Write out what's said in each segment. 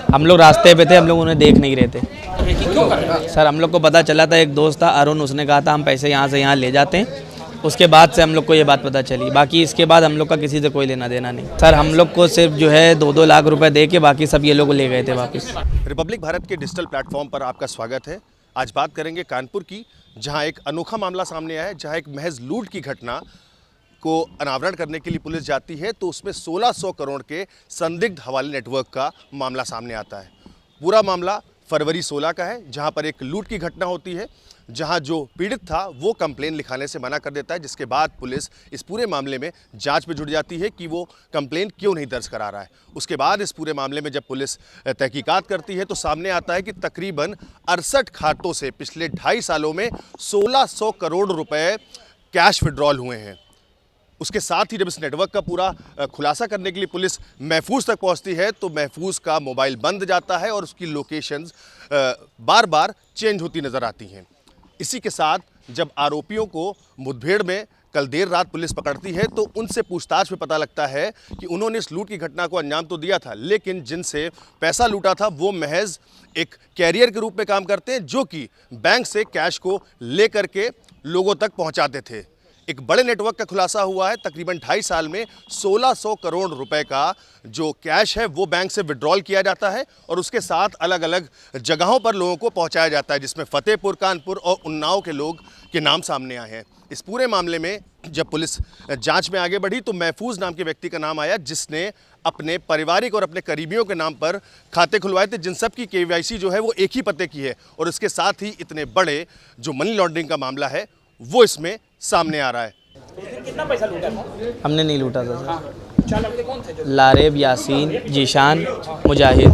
हम लोग रास्ते पे थे, हम लोग उन्हें देख नहीं रहे थे। क्यों कर रहे थे? सर हम लोग को पता चला था, एक दोस्त था अरुण, उसने कहा था हम पैसे यहाँ से यहाँ ले जाते हैं। उसके बाद से हम लोग को ये बात पता चली। बाकी इसके बाद हम लोग का किसी से कोई लेना देना नहीं। सर हम लोग को सिर्फ जो है 2-2 लाख रुपए दे के बाकी सब ये लोग ले गए थे वापस। रिपब्लिक भारत के डिजिटल प्लेटफॉर्म पर आपका स्वागत है। आज बात करेंगे कानपुर की, जहां एक अनोखा मामला सामने आया है। जहां एक महज लूट की घटना को अनावरण करने के लिए पुलिस जाती है तो उसमें 1600 करोड़ के संदिग्ध हवाले नेटवर्क का मामला सामने आता है। पूरा मामला फरवरी 16 का है, जहां पर एक लूट की घटना होती है, जहां जो पीड़ित था वो कंप्लेन लिखाने से मना कर देता है, जिसके बाद पुलिस इस पूरे मामले में जांच में जुट जाती है कि वो कंप्लेन क्यों नहीं दर्ज करा रहा है। उसके बाद इस पूरे मामले में जब पुलिस तहकीकात करती है तो सामने आता है कि तकरीबन 68 खातों से पिछले 2.5 सालों में 1600 करोड़ रुपए कैश विड्रॉल हुए हैं। उसके साथ ही जब इस नेटवर्क का पूरा खुलासा करने के लिए पुलिस महफूज तक पहुंचती है तो महफूज का मोबाइल बंद जाता है और उसकी लोकेशंस बार बार चेंज होती नज़र आती हैं। इसी के साथ जब आरोपियों को मुठभेड़ में कल देर रात पुलिस पकड़ती है तो उनसे पूछताछ में पता लगता है कि उन्होंने इस लूट की घटना को अंजाम तो दिया था, लेकिन जिनसे पैसा लूटा था वो महज एक कैरियर के रूप में काम करते हैं, जो कि बैंक से कैश को ले करके लोगों तक पहुंचाते थे। एक बड़े नेटवर्क का खुलासा हुआ है। तकरीबन 2.5 साल में 1600 करोड़ रुपए का जो कैश है वो बैंक से विड्रॉल किया जाता है और उसके साथ अलग अलग जगहों पर लोगों को पहुंचाया जाता है, जिसमें फतेहपुर, कानपुर और उन्नाव के लोग के नाम सामने आए हैं। इस पूरे मामले में जब पुलिस जांच में आगे बढ़ी तो महफूज नाम के व्यक्ति का नाम आया, जिसने अपने पारिवारिक और अपने करीबियों के नाम पर खाते खुलवाए थे, जिन सब की KYC जो है वो एक ही पते की है। और इसके साथ ही इतने बड़े जो मनी लॉन्ड्रिंग का मामला है वो इसमें सामने आ रहा है। कितना पैसा लूटा था? हमने नहीं लूटा था सर। हाँ। 4 लड़के कौन थे? लारेब, यासीन, जीशान, मुजाहिद।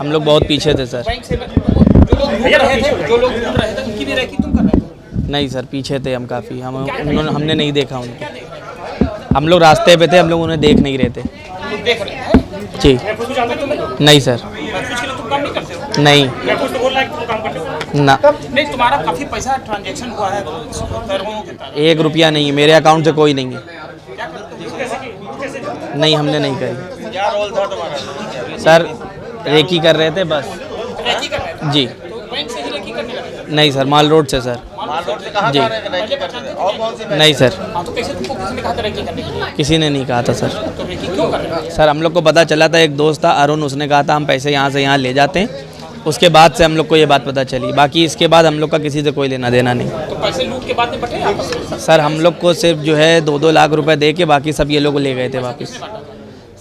हम लोग बहुत पीछे थे सर। बैंक से जो लोग लूट रहे थे उनकी भी रैकी तुम कर रहे थे? नहीं सर, पीछे थे हम काफ़ी। हमने नहीं देखा उनको। हम लोग रास्ते पे थे, हम लोग उन्हें देख नहीं रहे थे। तुम देख रहे हैं? जी। महफूज को जानते तुम लोग? नहीं सर। महफूज के लिए तुम काम नहीं करते हो? नहीं। महफूज तो बोल रहा है कि तुम काम करते हो। ना, नहीं, तुम्हारा काफी पैसा ट्रांजैक्शन हुआ है पैरों के तार। 1 रुपया नहीं है मेरे अकाउंट से, कोई नहीं है। क्या करते हो? कैसे नहीं, हमने नहीं करी क्या रोल था तुम्हारा? सर। रेकी कर रहे थे बस। रैकी कर रहे थे? जी। तो बैंक से ही रैकी करने लगे? नहीं सर, माल रोड से सर। माल रोड से कहां जी। जा रहे थे रैकी करने? और कौन सी? नहीं सर, हां, तो कैसे तुमको किसी ने कहा था रैकी करने के लिए? किसी ने नहीं कहा था सर। तो रैकी क्यों कर रहे थे? सर हम लोग को पता चला था, एक दोस्त था अरुण, उसने कहा था हम पैसे यहाँ से यहाँ ले जाते हैं। उसके बाद से हम लोग को ये बात पता चली। बाकी इसके बाद हम लोग का किसी से कोई लेना देना नहीं। तो पैसे लूट के बाद में बटे आपस में? सर हम लोग को सिर्फ जो है 2-2 लाख रुपए दे के बाकी सब ये लोग ले गए थे वापस।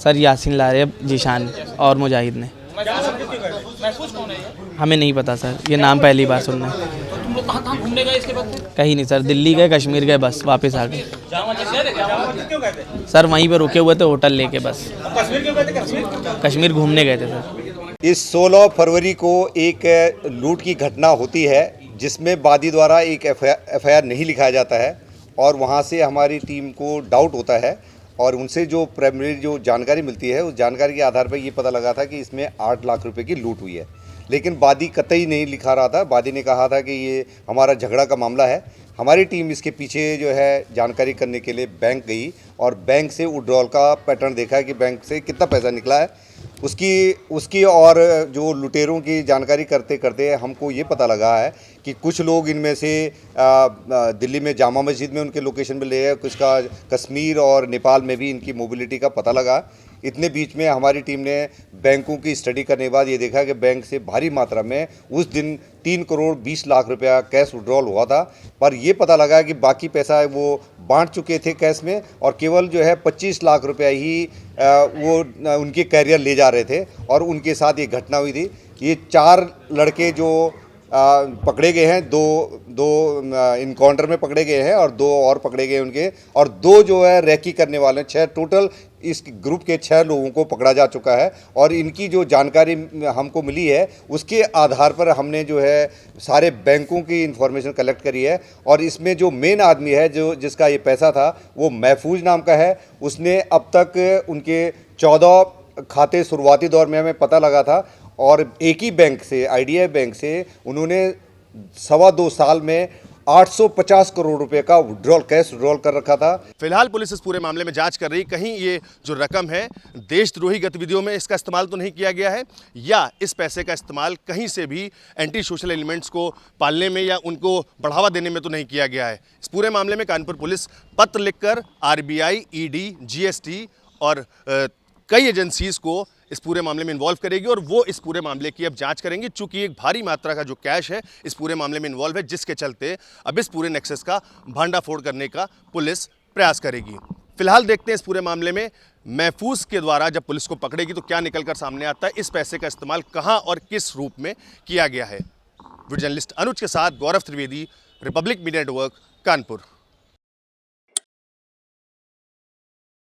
सर यासीन, लारेब, जीशान और मुजाहिद ने। महफूज कौन है ये? हमें नहीं पता सर, ये नाम पहली बार सुनना है। तो तुम लोग कहाँ घूमने गए इसके बाद? कहीं नहीं सर, दिल्ली गए, कश्मीर गए, बस वापस आ गए। जामा मस्जिद गए थे? जामा मस्जिद क्यों गए थे? सर वहीं पर रुके हुए थे होटल लेके, बस। कश्मीर क्यों गए थे? कश्मीर कश्मीर घूमने गए थे सर। इस 16 फरवरी को एक लूट की घटना होती है, जिसमें वादी द्वारा एक FIR नहीं लिखाया जाता है और वहां से हमारी टीम को डाउट होता है और उनसे जो प्राइमरी जो जानकारी मिलती है उस जानकारी के आधार पर ये पता लगा था कि इसमें 8 लाख रुपए की लूट हुई है। लेकिन वादी कतई नहीं लिखा रहा था। वादी ने कहा था कि ये हमारा झगड़ा का मामला है। हमारी टीम इसके पीछे जो है जानकारी करने के लिए बैंक गई और बैंक से विड्रॉल का पैटर्न देखा है कि बैंक से कितना पैसा निकला है। उसकी और जो लुटेरों की जानकारी करते करते हमको ये पता लगा है कि कुछ लोग इनमें से दिल्ली में जामा मस्जिद में उनके लोकेशन पे ले है, कुछ का कश्मीर और नेपाल में भी इनकी मोबिलिटी का पता लगा। इतने बीच में हमारी टीम ने बैंकों की स्टडी करने के बाद ये देखा कि बैंक से भारी मात्रा में उस दिन 3 करोड़ 20 लाख रुपया कैश विड्रॉल हुआ था। पर ये पता लगा कि बाकी पैसा वो बांट चुके थे कैश में और केवल जो है 25 लाख रुपया ही वो उनके कैरियर ले जा रहे थे और उनके साथ ये घटना हुई थी। ये 4 लड़के जो पकड़े गए हैं, दो इनकाउंटर में पकड़े गए हैं और 2 और पकड़े गए उनके, और 2 जो है रैकी करने वाले 6 टोटल इस ग्रुप के 6 लोगों को पकड़ा जा चुका है। और इनकी जो जानकारी हमको मिली है उसके आधार पर हमने जो है सारे बैंकों की इन्फॉर्मेशन कलेक्ट करी है और इसमें जो मेन आदमी है जो जिसका ये पैसा था वो महफूज नाम का है। उसने अब तक उनके 14 खाते शुरुआती दौर में हमें पता लगा था और एक ही बैंक से, IDFI बैंक से उन्होंने 2.25 साल में 850 करोड़ रुपए का कैश विड्रॉल कर रखा था। फिलहाल पुलिस इस पूरे मामले में जांच कर रही, कहीं ये जो रकम है देशद्रोही गतिविधियों में इसका इस्तेमाल तो नहीं किया गया है, या इस पैसे का इस्तेमाल कहीं से भी एंटी सोशल एलिमेंट्स को पालने में या उनको बढ़ावा देने में तो नहीं किया गया है। इस पूरे मामले में कानपुर पुलिस पत्र लिखकर आरबीआई, ईडी, जीएसटी और कई एजेंसीज को इस पूरे मामले में इन्वॉल्व करेगी और वो इस पूरे मामले की अब जांच करेंगे, चूंकि एक भारी मात्रा का जो कैश है इस पूरे मामले में इन्वॉल्व है, जिसके चलते अब इस पूरे नेक्सस का भांडाफोड़ करने का पुलिस प्रयास करेगी। फिलहाल देखते हैं इस पूरे मामले में महफूज के द्वारा जब पुलिस को पकड़ेगी तो क्या निकलकर सामने आता है, इस पैसे का इस्तेमाल कहां और किस रूप में किया गया है। वीडियो जर्नलिस्ट अनुज के साथ Gaurav Trivedi, Republic Media Network, Kanpur.